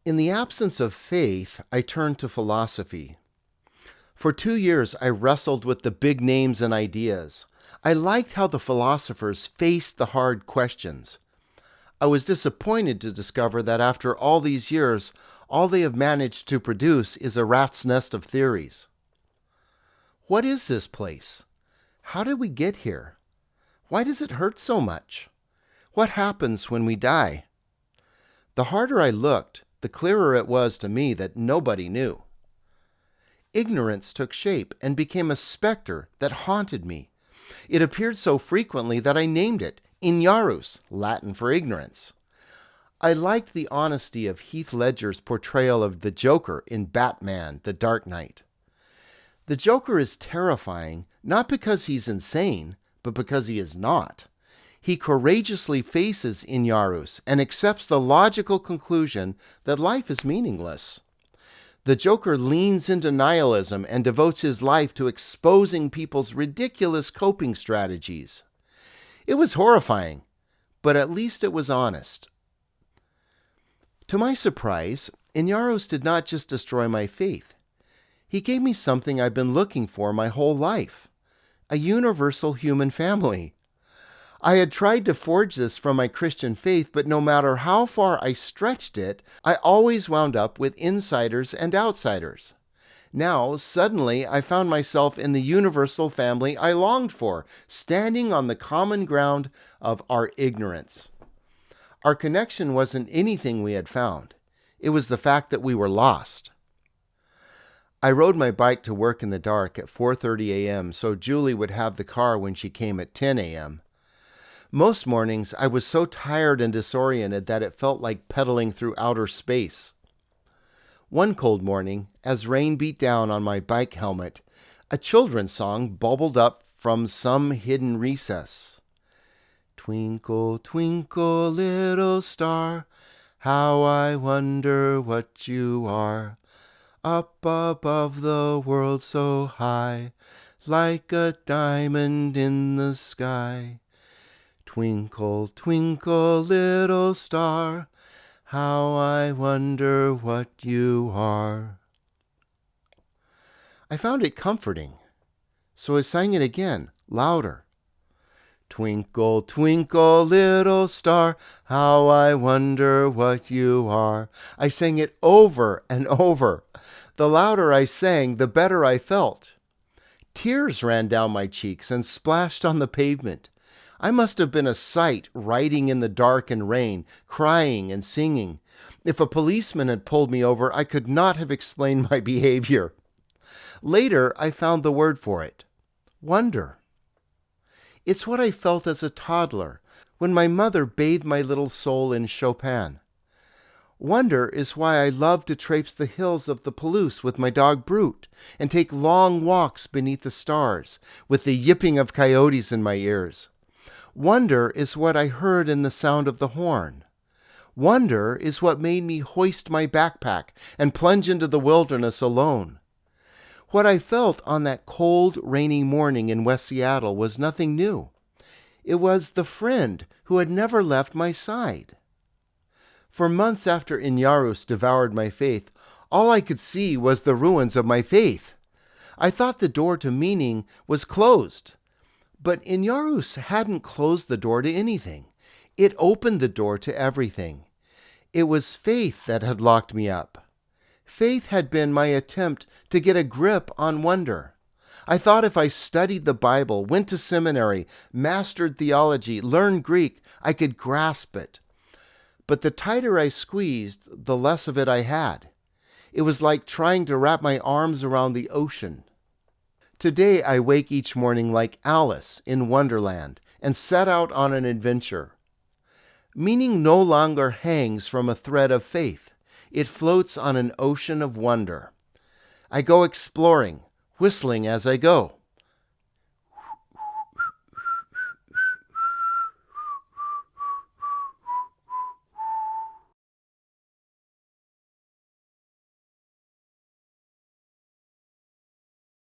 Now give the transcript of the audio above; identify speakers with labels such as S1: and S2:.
S1: In the absence of faith, I turned to philosophy. For 2 years, I wrestled with the big names and ideas. I liked how the philosophers faced the hard questions. I was disappointed to discover that after all these years, all they have managed to produce is a rat's nest of theories. What is this place? How did we get here? Why does it hurt so much? What happens when we die? The harder I looked, the clearer it was to me that nobody knew. Ignorance took shape and became a specter that haunted me. It appeared so frequently that I named it Ignarus, Latin for ignorance. I liked the honesty of Heath Ledger's portrayal of the Joker in Batman: The Dark Knight. The Joker is terrifying, not because he's insane, but because he is not. He courageously faces Ignarus and accepts the logical conclusion that life is meaningless. The Joker leans into nihilism and devotes his life to exposing people's ridiculous coping strategies. It was horrifying, but at least it was honest. To my surprise, Ignarus did not just destroy my faith. He gave me something I've been looking for my whole life: a universal human family. I had tried to forge this from my Christian faith, but no matter how far I stretched it, I always wound up with insiders and outsiders. Now, suddenly, I found myself in the universal family I longed for, standing on the common ground of our ignorance. Our connection wasn't anything we had found. It was the fact that we were lost. I rode my bike to work in the dark at 4:30 a.m. so Julie would have the car when she came at 10 a.m. Most mornings, I was so tired and disoriented that it felt like pedaling through outer space. One cold morning, as rain beat down on my bike helmet, a children's song bubbled up from some hidden recess. Twinkle, twinkle, little star, how I wonder what you are. Up above the world so high, like a diamond in the sky. Twinkle, twinkle, little star, how I wonder what you are. I found it comforting, so I sang it again, louder. Twinkle, twinkle, little star, how I wonder what you are. I sang it over and over. The louder I sang, the better I felt. Tears ran down my cheeks and splashed on the pavement. I must have been a sight riding in the dark and rain, crying and singing. If a policeman had pulled me over, I could not have explained my behavior. Later, I found the word for it: wonder. It's what I felt as a toddler when my mother bathed my little soul in Chopin. Wonder is why I love to traipse the hills of the Palouse with my dog Brute and take long walks beneath the stars with the yipping of coyotes in my ears. Wonder is what I heard in the sound of the horn. Wonder is what made me hoist my backpack and plunge into the wilderness alone. What I felt on that cold, rainy morning in West Seattle was nothing new. It was the friend who had never left my side. For months after Ignarus devoured my faith, all I could see was the ruins of my faith. I thought the door to meaning was closed. But Ignarus hadn't closed the door to anything. It opened the door to everything. It was faith that had locked me up. Faith had been my attempt to get a grip on wonder. I thought if I studied the Bible, went to seminary, mastered theology, learned Greek, I could grasp it. But the tighter I squeezed, the less of it I had. It was like trying to wrap my arms around the ocean. Today I wake each morning like Alice in Wonderland and set out on an adventure. Meaning no longer hangs from a thread of faith. It floats on an ocean of wonder. I go exploring, whistling as I go.